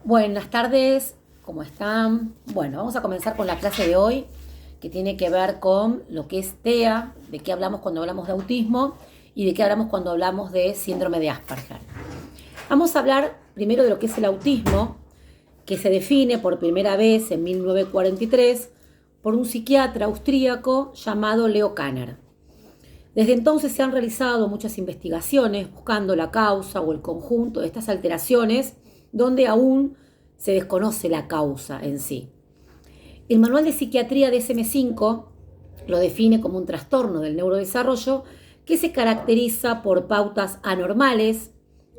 Buenas tardes, ¿cómo están? Bueno, vamos a comenzar con la clase de hoy, que tiene que ver con lo que es TEA, de qué hablamos cuando hablamos de autismo y de qué hablamos cuando hablamos de síndrome de Asperger. Vamos a hablar primero de lo que es el autismo, que se define por primera vez en 1943 por un psiquiatra austríaco llamado Leo Kanner. Desde entonces se han realizado muchas investigaciones buscando la causa o el conjunto de estas alteraciones donde aún se desconoce la causa en sí. El manual de psiquiatría DSM-5 lo define como un trastorno del neurodesarrollo que se caracteriza por pautas anormales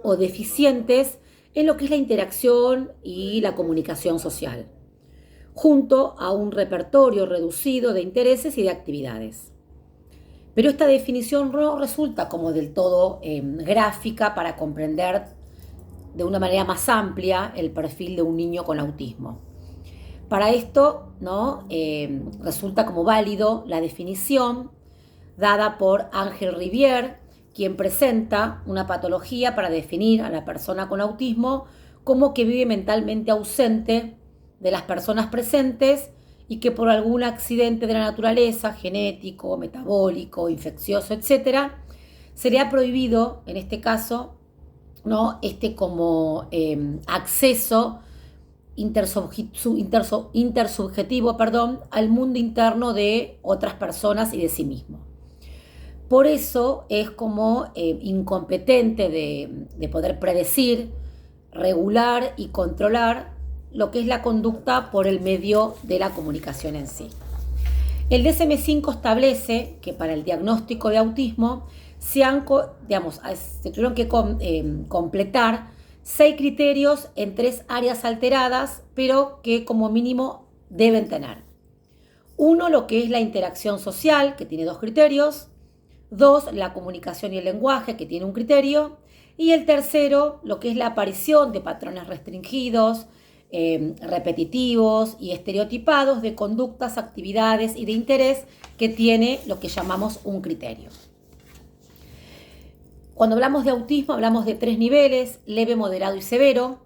o deficientes en lo que es la interacción y la comunicación social, junto a un repertorio reducido de intereses y de actividades. Pero esta definición no resulta como del todo gráfica para comprender de una manera más amplia el perfil de un niño con autismo. Para esto, ¿no? Resulta como válido la definición dada por Ángel Rivière, quien presenta una patología para definir a la persona con autismo como que vive mentalmente ausente de las personas presentes y que por algún accidente de la naturaleza, genético, metabólico, infeccioso, etc., sería prohibido, en este caso, ¿no? Como acceso intersubjetivo, al mundo interno de otras personas y de sí mismo. Por eso es como incompetente de poder predecir, regular y controlar lo que es la conducta por el medio de la comunicación en sí. El DSM-5 establece que para el diagnóstico de autismo se tuvieron que completar 6 criterios en 3 áreas alteradas, pero que como mínimo deben tener. 1, lo que es la interacción social, que tiene 2 criterios. 2, la comunicación y el lenguaje, que tiene un criterio. Y el tercero, lo que es la aparición de patrones restringidos, repetitivos y estereotipados de conductas, actividades y de interés, que tiene lo que llamamos un criterio. Cuando hablamos de autismo hablamos de 3 niveles, leve, moderado y severo.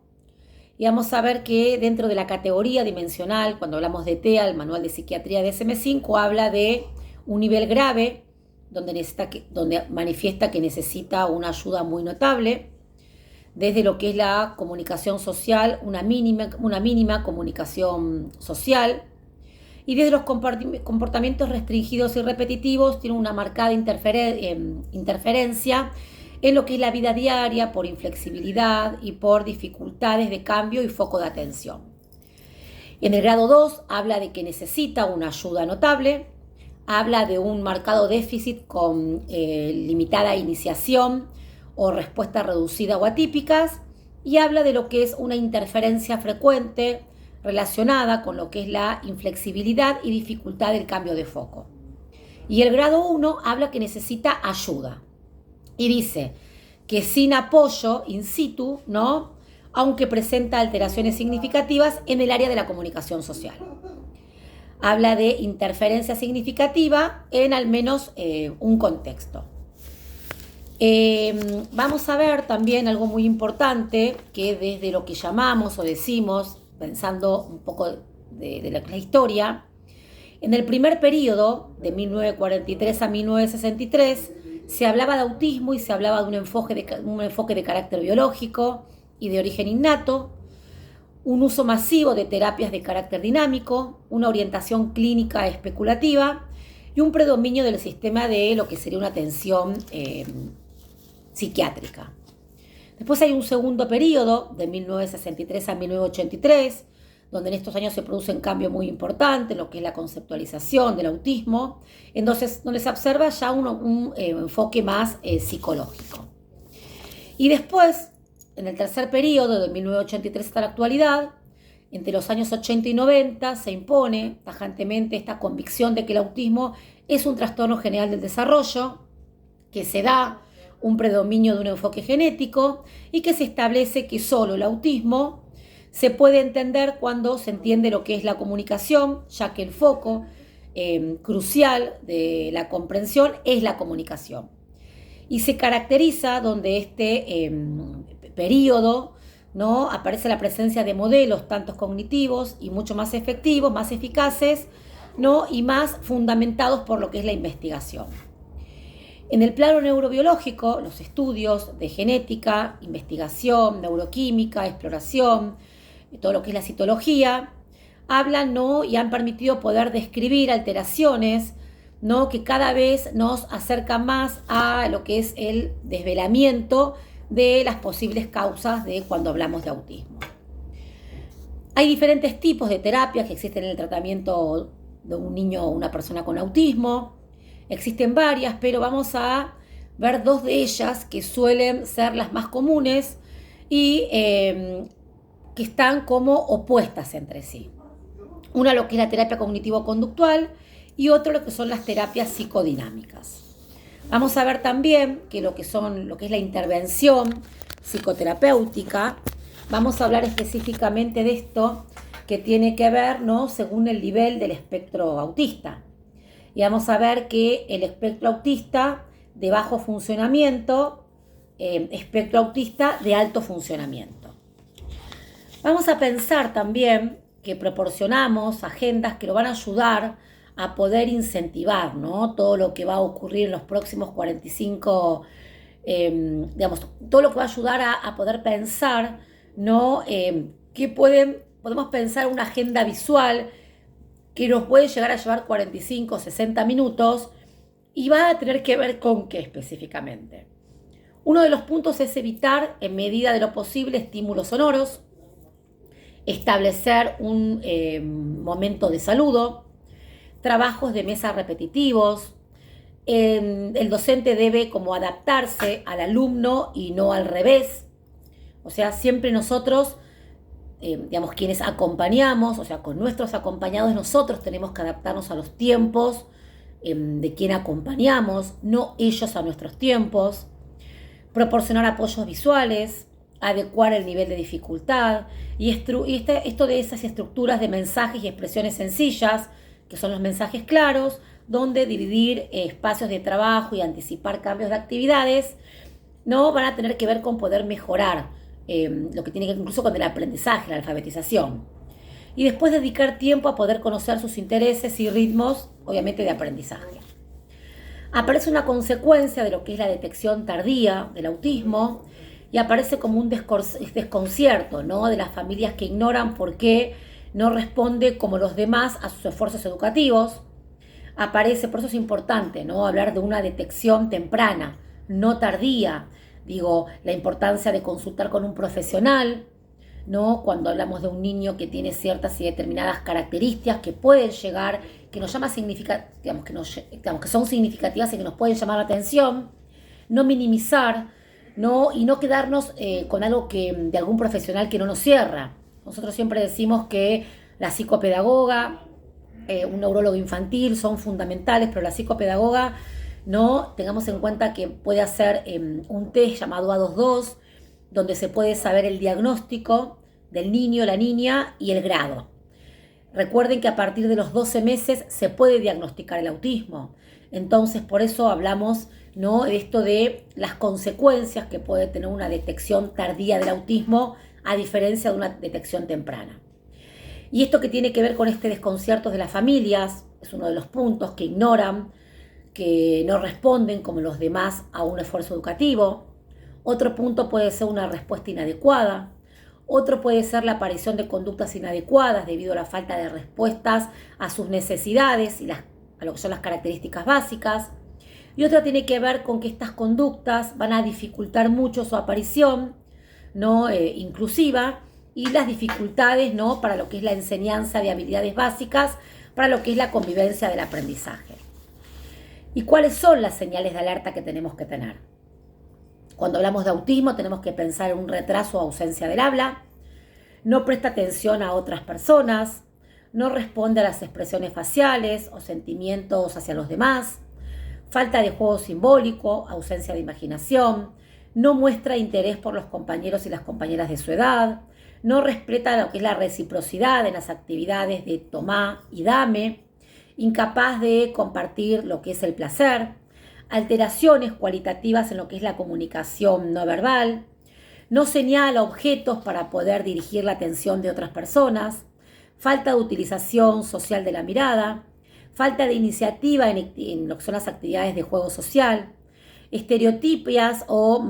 Y vamos a ver que dentro de la categoría dimensional, cuando hablamos de TEA, el manual de psiquiatría de DSM-5 habla de un nivel grave, donde manifiesta que necesita una ayuda muy notable, desde lo que es la comunicación social, una mínima comunicación social, y desde los comportamientos restringidos y repetitivos tiene una marcada interferencia en lo que es la vida diaria por inflexibilidad y por dificultades de cambio y foco de atención. En el grado 2 habla de que necesita una ayuda notable, habla de un marcado déficit con limitada iniciación o respuesta reducida o atípicas, y habla de lo que es una interferencia frecuente relacionada con lo que es la inflexibilidad y dificultad del cambio de foco. Y el grado 1 habla que necesita ayuda y dice que sin apoyo in situ, ¿no?, aunque presenta alteraciones significativas en el área de la comunicación social. Habla de interferencia significativa en al menos un contexto. Vamos a ver también algo muy importante, que desde lo que llamamos o decimos, pensando un poco de la historia, en el primer periodo, de 1943 a 1963, se hablaba de autismo y se hablaba de un enfoque de carácter biológico y de origen innato, un uso masivo de terapias de carácter dinámico, una orientación clínica especulativa y un predominio del sistema de lo que sería una atención psiquiátrica. Después hay un segundo periodo, de 1963 a 1983, donde en estos años se produce un cambio muy importante en lo que es la conceptualización del autismo, entonces donde se observa ya un enfoque más psicológico. Y después, en el tercer periodo, de 1983 hasta la actualidad, entre los años 80 y 90, se impone tajantemente esta convicción de que el autismo es un trastorno general del desarrollo, que se da un predominio de un enfoque genético y que se establece que solo el autismo se puede entender cuando se entiende lo que es la comunicación, ya que el foco crucial de la comprensión es la comunicación. Y se caracteriza donde este periodo ¿no? Aparece la presencia de modelos tanto cognitivos y mucho más efectivos, más eficaces, ¿no? Y más fundamentados por lo que es la investigación. En el plano neurobiológico, los estudios de genética, investigación, neuroquímica, exploración, todo lo que es la citología, hablan, ¿no? Y han permitido poder describir alteraciones, ¿no? Que cada vez nos acercan más a lo que es el desvelamiento de las posibles causas de cuando hablamos de autismo. Hay diferentes tipos de terapias que existen en el tratamiento de un niño o una persona con autismo. Existen varias, pero vamos a ver dos de ellas que suelen ser las más comunes y que están como opuestas entre sí. Una lo que es la terapia cognitivo-conductual y otro lo que son las terapias psicodinámicas. Vamos a ver también que lo que es la intervención psicoterapéutica. Vamos a hablar específicamente de esto que tiene que ver, ¿no? Según el nivel del espectro autista. Y vamos a ver que el espectro autista de bajo funcionamiento, espectro autista de alto funcionamiento. Vamos a pensar también que proporcionamos agendas que lo van a ayudar a poder incentivar, ¿no? Todo lo que va a ocurrir en los próximos 45, todo lo que va a ayudar a poder pensar, ¿no? Que podemos pensar una agenda visual que nos puede llegar a llevar 45, 60 minutos y va a tener que ver con qué específicamente. Uno de los puntos es evitar, en medida de lo posible, estímulos sonoros, establecer un momento de saludo, trabajos de mesa repetitivos. El docente debe como adaptarse al alumno y no al revés. O sea, siempre nosotros, quienes acompañamos, o sea, con nuestros acompañados nosotros tenemos que adaptarnos a los tiempos de quien acompañamos, no ellos a nuestros tiempos. Proporcionar apoyos visuales, adecuar el nivel de dificultad y esto de esas estructuras de mensajes y expresiones sencillas, que son los mensajes claros, donde dividir espacios de trabajo y anticipar cambios de actividades, no van a tener que ver con poder mejorar lo que tiene que ver incluso con el aprendizaje, la alfabetización. Y después dedicar tiempo a poder conocer sus intereses y ritmos, obviamente, de aprendizaje. Aparece una consecuencia de lo que es la detección tardía del autismo y aparece como un desconcierto, ¿no? De las familias que ignoran por qué no responde como los demás a sus esfuerzos educativos. Aparece, por eso es importante, ¿no? Hablar de una detección temprana, no tardía. Digo, la importancia de consultar con un profesional, ¿no? Cuando hablamos de un niño que tiene ciertas y determinadas características que pueden llegar, que nos llama que son significativas y que nos pueden llamar la atención, no minimizar, ¿no? Y no quedarnos con algo de algún profesional que no nos cierra. Nosotros siempre decimos que la psicopedagoga, un neurólogo infantil son fundamentales, pero la psicopedagoga, no tengamos en cuenta que puede hacer un test llamado A22, donde se puede saber el diagnóstico del niño, la niña y el grado. Recuerden que a partir de los 12 meses se puede diagnosticar el autismo. Entonces, por eso hablamos, ¿no? De esto de las consecuencias que puede tener una detección tardía del autismo a diferencia de una detección temprana. Y esto que tiene que ver con este desconcierto de las familias es uno de los puntos que ignoran, que no responden como los demás a un esfuerzo educativo. Otro punto puede ser una respuesta inadecuada. Otro puede ser la aparición de conductas inadecuadas debido a la falta de respuestas a sus necesidades y a lo que son las características básicas. Y otra tiene que ver con que estas conductas van a dificultar mucho su aparición, ¿no? Inclusiva, y las dificultades, ¿no? Para lo que es la enseñanza de habilidades básicas, para lo que es la convivencia del aprendizaje. ¿Y cuáles son las señales de alerta que tenemos que tener? Cuando hablamos de autismo tenemos que pensar en un retraso o ausencia del habla, no presta atención a otras personas, no responde a las expresiones faciales o sentimientos hacia los demás, falta de juego simbólico, ausencia de imaginación, no muestra interés por los compañeros y las compañeras de su edad, no respeta lo que es la reciprocidad en las actividades de tomá y dame, incapaz de compartir lo que es el placer, alteraciones cualitativas en lo que es la comunicación no verbal, no señala objetos para poder dirigir la atención de otras personas, falta de utilización social de la mirada, falta de iniciativa en lo que son las actividades de juego social, estereotipias o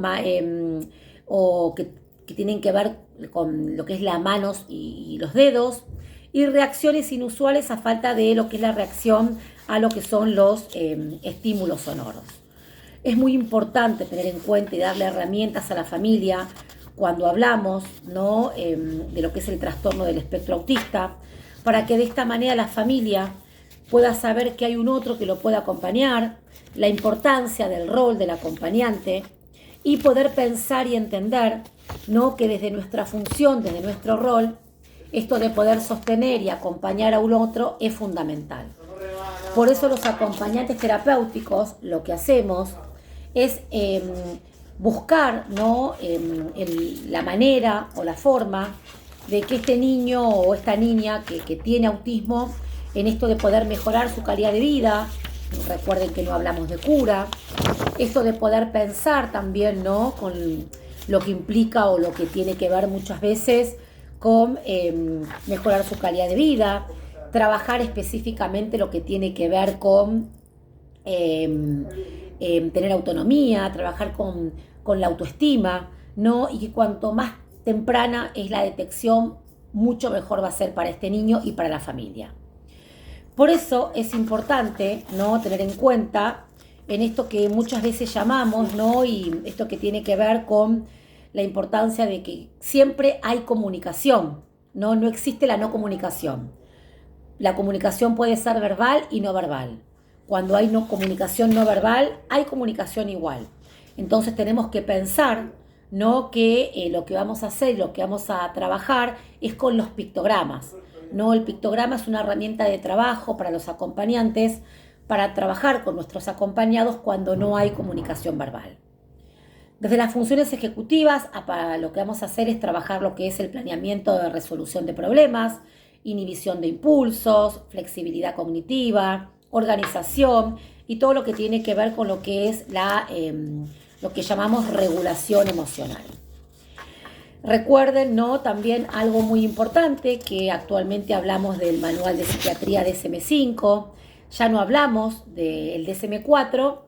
que tienen que ver con lo que es las manos y los dedos, y reacciones inusuales a falta de lo que es la reacción a lo que son los estímulos sonoros. Es muy importante tener en cuenta y darle herramientas a la familia cuando hablamos, ¿no? De lo que es el trastorno del espectro autista, para que de esta manera la familia pueda saber que hay un otro que lo pueda acompañar, la importancia del rol del acompañante y poder pensar y entender, ¿no? Que desde nuestra función, desde nuestro rol, esto de poder sostener y acompañar a un otro es fundamental. Por eso los acompañantes terapéuticos lo que hacemos es buscar, ¿no? La manera o la forma de que este niño o esta niña que tiene autismo, en esto de poder mejorar su calidad de vida. Recuerden que no hablamos de cura. Esto de poder pensar también, ¿no? Con lo que implica o lo que tiene que ver muchas veces con mejorar su calidad de vida, trabajar específicamente lo que tiene que ver con tener autonomía, trabajar con la autoestima, ¿no? Y que cuanto más temprana es la detección, mucho mejor va a ser para este niño y para la familia. Por eso es importante, ¿no? Tener en cuenta en esto que muchas veces llamamos, ¿no? Y esto que tiene que ver con la importancia de que siempre hay comunicación, ¿no? No existe la no comunicación. La comunicación puede ser verbal y no verbal. Cuando hay comunicación no verbal, hay comunicación igual. Entonces tenemos que pensar, ¿no? Que lo que vamos a hacer, lo que vamos a trabajar es con los pictogramas, ¿no? El pictograma es una herramienta de trabajo para los acompañantes, para trabajar con nuestros acompañados cuando no hay comunicación verbal. Desde las funciones ejecutivas, lo que vamos a hacer es trabajar lo que es el planeamiento de resolución de problemas, inhibición de impulsos, flexibilidad cognitiva, organización y todo lo que tiene que ver con lo que es lo que llamamos regulación emocional. Recuerden, ¿no? También algo muy importante, que actualmente hablamos del manual de psiquiatría DSM-5, ya no hablamos del DSM-4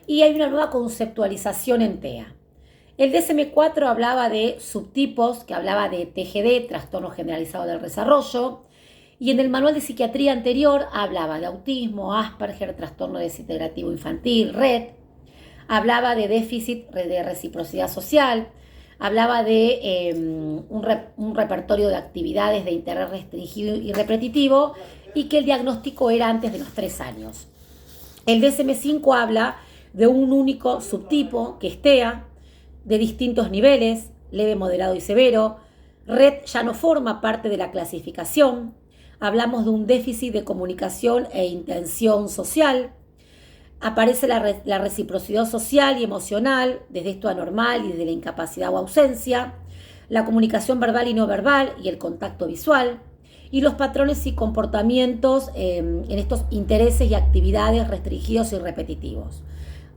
y hay una nueva conceptualización en TEA. El DSM-4 hablaba de subtipos, que hablaba de TGD, trastorno generalizado del desarrollo, y en el manual de psiquiatría anterior hablaba de autismo, Asperger, trastorno desintegrativo infantil, RED, hablaba de déficit de reciprocidad social, hablaba de un repertorio de actividades de interés restringido y repetitivo y que el diagnóstico era antes de los 3 años. El DSM-5 habla de un único subtipo, que es TEA, de distintos niveles, leve, moderado y severo. RED ya no forma parte de la clasificación. Hablamos de un déficit de comunicación e intención social. Aparece la reciprocidad social y emocional, desde esto anormal y desde la incapacidad o ausencia, la comunicación verbal y no verbal y el contacto visual, y los patrones y comportamientos en estos intereses y actividades restringidos y repetitivos.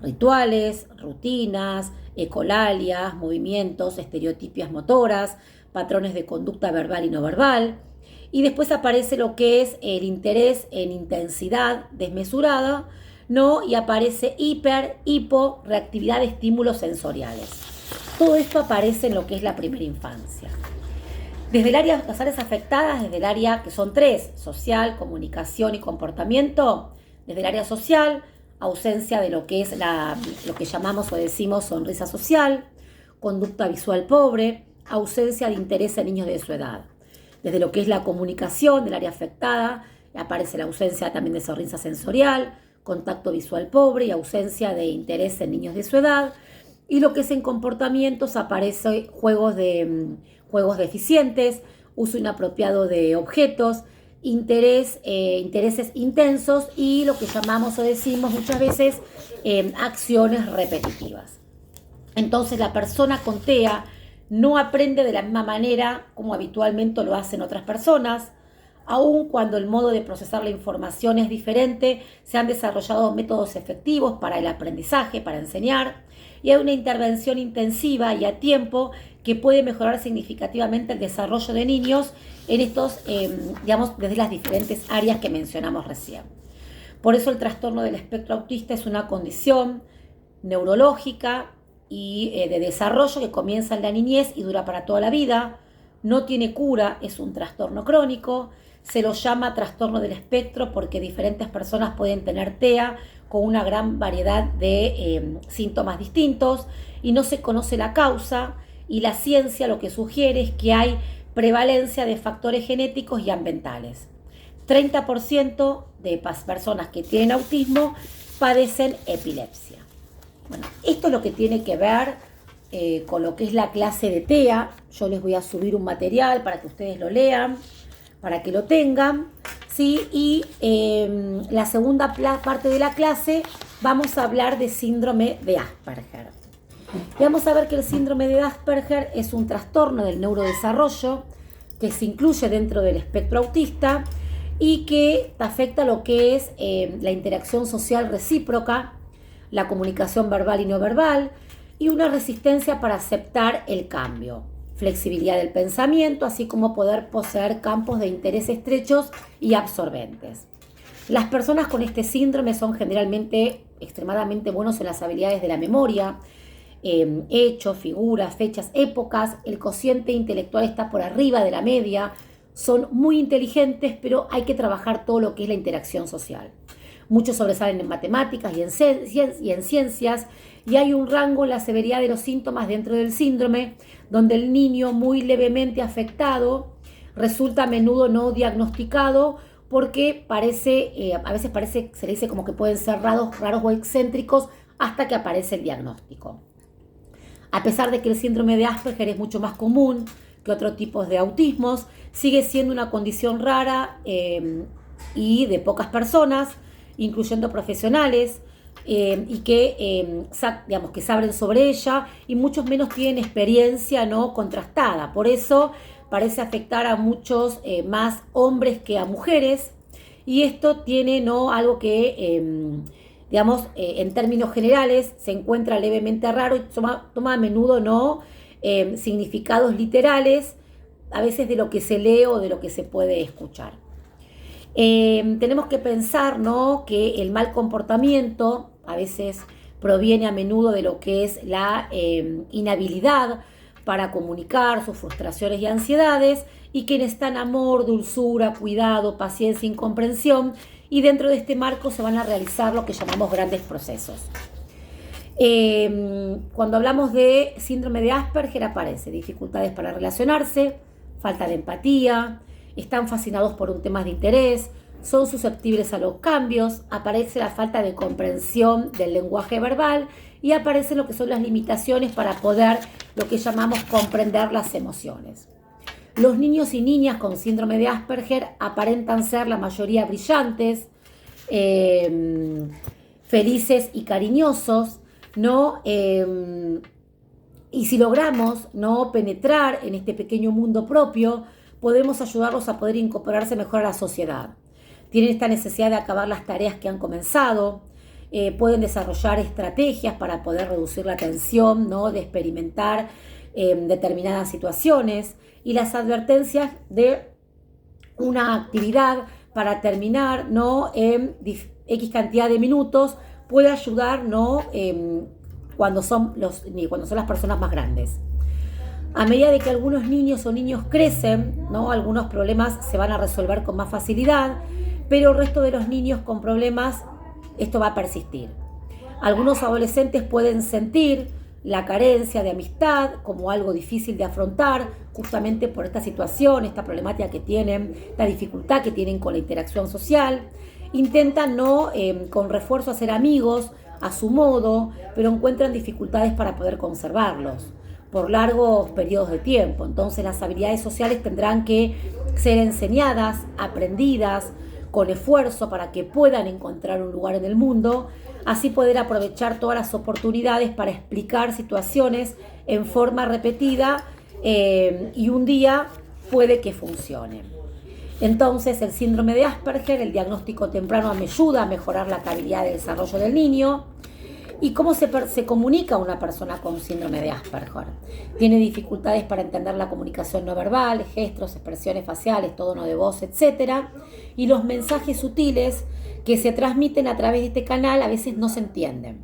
Rituales, rutinas, ecolalias, movimientos, estereotipias motoras, patrones de conducta verbal y no verbal. Y después aparece lo que es el interés en intensidad desmesurada, ¿no? Y aparece hipo, reactividad de estímulos sensoriales. Todo esto aparece en lo que es la primera infancia. Desde el área, las áreas afectadas, desde el área que son 3, social, comunicación y comportamiento, desde el área social, ausencia de lo que es lo que llamamos o decimos sonrisa social, conducta visual pobre, ausencia de interés en niños de su edad. Desde lo que es la comunicación del área afectada, aparece la ausencia también de sonrisa sensorial, contacto visual pobre y ausencia de interés en niños de su edad. Y lo que es en comportamientos aparece juegos deficientes, uso inapropiado de objetos, intereses intensos y lo que llamamos o decimos muchas veces acciones repetitivas. Entonces la persona con TEA no aprende de la misma manera como habitualmente lo hacen otras personas. Aun cuando el modo de procesar la información es diferente, se han desarrollado métodos efectivos para el aprendizaje, para enseñar, y hay una intervención intensiva y a tiempo que puede mejorar significativamente el desarrollo de niños en estos, digamos, desde las diferentes áreas que mencionamos recién. Por eso el trastorno del espectro autista es una condición neurológica y de desarrollo que comienza en la niñez y dura para toda la vida. No tiene cura, es un trastorno crónico. Se lo llama trastorno del espectro porque diferentes personas pueden tener TEA con una gran variedad de síntomas distintos y no se conoce la causa, y la ciencia lo que sugiere es que hay prevalencia de factores genéticos y ambientales. 30% de personas que tienen autismo padecen epilepsia. Bueno, esto es lo que tiene que ver con lo que es la clase de TEA. Yo les voy a subir un material para que ustedes lo lean, para que lo tengan, ¿sí? Y la segunda parte de la clase vamos a hablar de síndrome de Asperger. Y vamos a ver que el síndrome de Asperger es un trastorno del neurodesarrollo que se incluye dentro del espectro autista y que afecta lo que es la interacción social recíproca, la comunicación verbal y no verbal, y una resistencia para aceptar el cambio, flexibilidad del pensamiento, así como poder poseer campos de interés estrechos y absorbentes. Las personas con este síndrome son generalmente extremadamente buenos en las habilidades de la memoria, hechos, figuras, fechas, épocas. El cociente intelectual está por arriba de la media, son muy inteligentes, pero hay que trabajar todo lo que es la interacción social. Muchos sobresalen en matemáticas y en ciencias, y hay un rango en la severidad de los síntomas dentro del síndrome, donde el niño muy levemente afectado resulta a menudo no diagnosticado porque a veces parece, se le dice como que pueden ser raros o excéntricos hasta que aparece el diagnóstico. A pesar de que el síndrome de Asperger es mucho más común que otros tipos de autismos, sigue siendo una condición rara y de pocas personas, incluyendo profesionales, y que, digamos, que saben sobre ella, y muchos menos tienen experiencia no contrastada. Por eso parece afectar a muchos más hombres que a mujeres, y esto tiene no algo que digamos, en términos generales, se encuentra levemente raro y toma a menudo no significados literales, a veces de lo que se lee o de lo que se puede escuchar. Tenemos que pensar, ¿no?, que el mal comportamiento a veces proviene a menudo de lo que es la inhabilidad para comunicar sus frustraciones y ansiedades, y que necesitan amor, dulzura, cuidado, paciencia y comprensión, y dentro de este marco se van a realizar lo que llamamos grandes procesos. Cuando hablamos de síndrome de Asperger aparece dificultades para relacionarse, falta de empatía, están fascinados por un tema de interés, son susceptibles a los cambios, aparece la falta de comprensión del lenguaje verbal y aparecen lo que son las limitaciones para poder, lo que llamamos, comprender las emociones. Los niños y niñas con síndrome de Asperger aparentan ser la mayoría brillantes, felices y cariñosos, ¿no? Y si logramos no penetrar en este pequeño mundo propio, podemos ayudarlos a poder incorporarse mejor a la sociedad. Tienen esta necesidad de acabar las tareas que han comenzado, pueden desarrollar estrategias para poder reducir la tensión, ¿no?, de experimentar determinadas situaciones, y las advertencias de una actividad para terminar, ¿no?, en X cantidad de minutos puede ayudar, ¿no?, cuando son las personas más grandes. A medida de que algunos niños o niños crecen, ¿no?, algunos problemas se van a resolver con más facilidad, pero el resto de los niños con problemas, esto va a persistir. Algunos adolescentes pueden sentir la carencia de amistad como algo difícil de afrontar, justamente por esta situación, esta problemática que tienen, la dificultad que tienen con la interacción social. Intentan con refuerzo hacer amigos a su modo, pero encuentran dificultades para poder conservarlos por largos periodos de tiempo. Entonces las habilidades sociales tendrán que ser enseñadas, aprendidas, con esfuerzo para que puedan encontrar un lugar en el mundo, así poder aprovechar todas las oportunidades para explicar situaciones en forma repetida y un día puede que funcione. Entonces el síndrome de Asperger, el diagnóstico temprano me ayuda a mejorar la calidad de desarrollo del niño, ¿Y cómo se comunica una persona con síndrome de Asperger? Tiene dificultades para entender la comunicación no verbal, gestos, expresiones faciales, tono de voz, etc. Y los mensajes sutiles que se transmiten a través de este canal a veces no se entienden.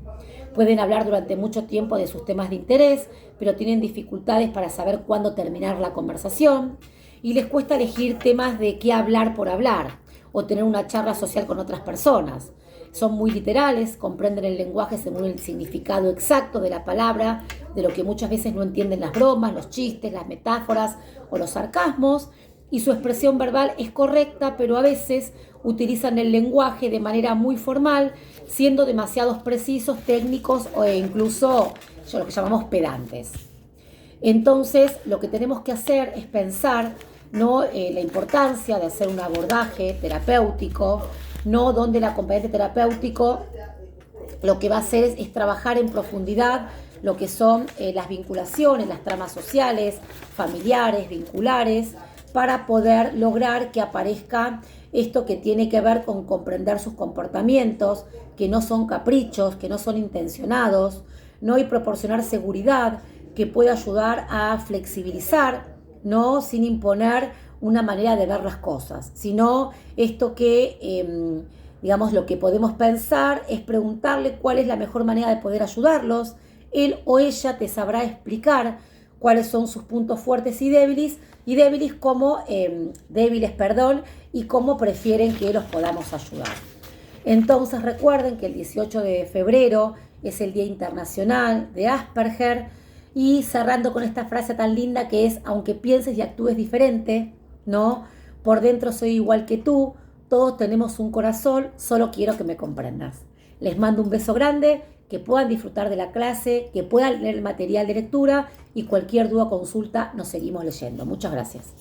Pueden hablar durante mucho tiempo de sus temas de interés, pero tienen dificultades para saber cuándo terminar la conversación y les cuesta elegir temas de qué hablar por hablar o tener una charla social con otras personas. Son muy literales, comprenden el lenguaje según el significado exacto de la palabra, de lo que muchas veces no entienden las bromas, los chistes, las metáforas o los sarcasmos, y su expresión verbal es correcta, pero a veces utilizan el lenguaje de manera muy formal, siendo demasiado precisos, técnicos o incluso lo que llamamos pedantes. Entonces, lo que tenemos que hacer es pensar la importancia de hacer un abordaje terapéutico, donde el acompañante terapéutico lo que va a hacer es trabajar en profundidad lo que son las vinculaciones, las tramas sociales, familiares, vinculares, para poder lograr que aparezca esto que tiene que ver con comprender sus comportamientos, que no son caprichos, que no son intencionados, y proporcionar seguridad que pueda ayudar a flexibilizar, sin imponer una manera de ver las cosas, sino esto que, lo que podemos pensar es preguntarle cuál es la mejor manera de poder ayudarlos. Él o ella te sabrá explicar cuáles son sus puntos fuertes y débiles, y cómo prefieren que los podamos ayudar. Entonces recuerden que el 18 de febrero es el Día Internacional de Asperger, y cerrando con esta frase tan linda que es: aunque pienses y actúes diferente, por dentro soy igual que tú, todos tenemos un corazón, solo quiero que me comprendas. Les mando un beso grande, que puedan disfrutar de la clase, que puedan leer el material de lectura, y cualquier duda o consulta nos seguimos leyendo. Muchas gracias.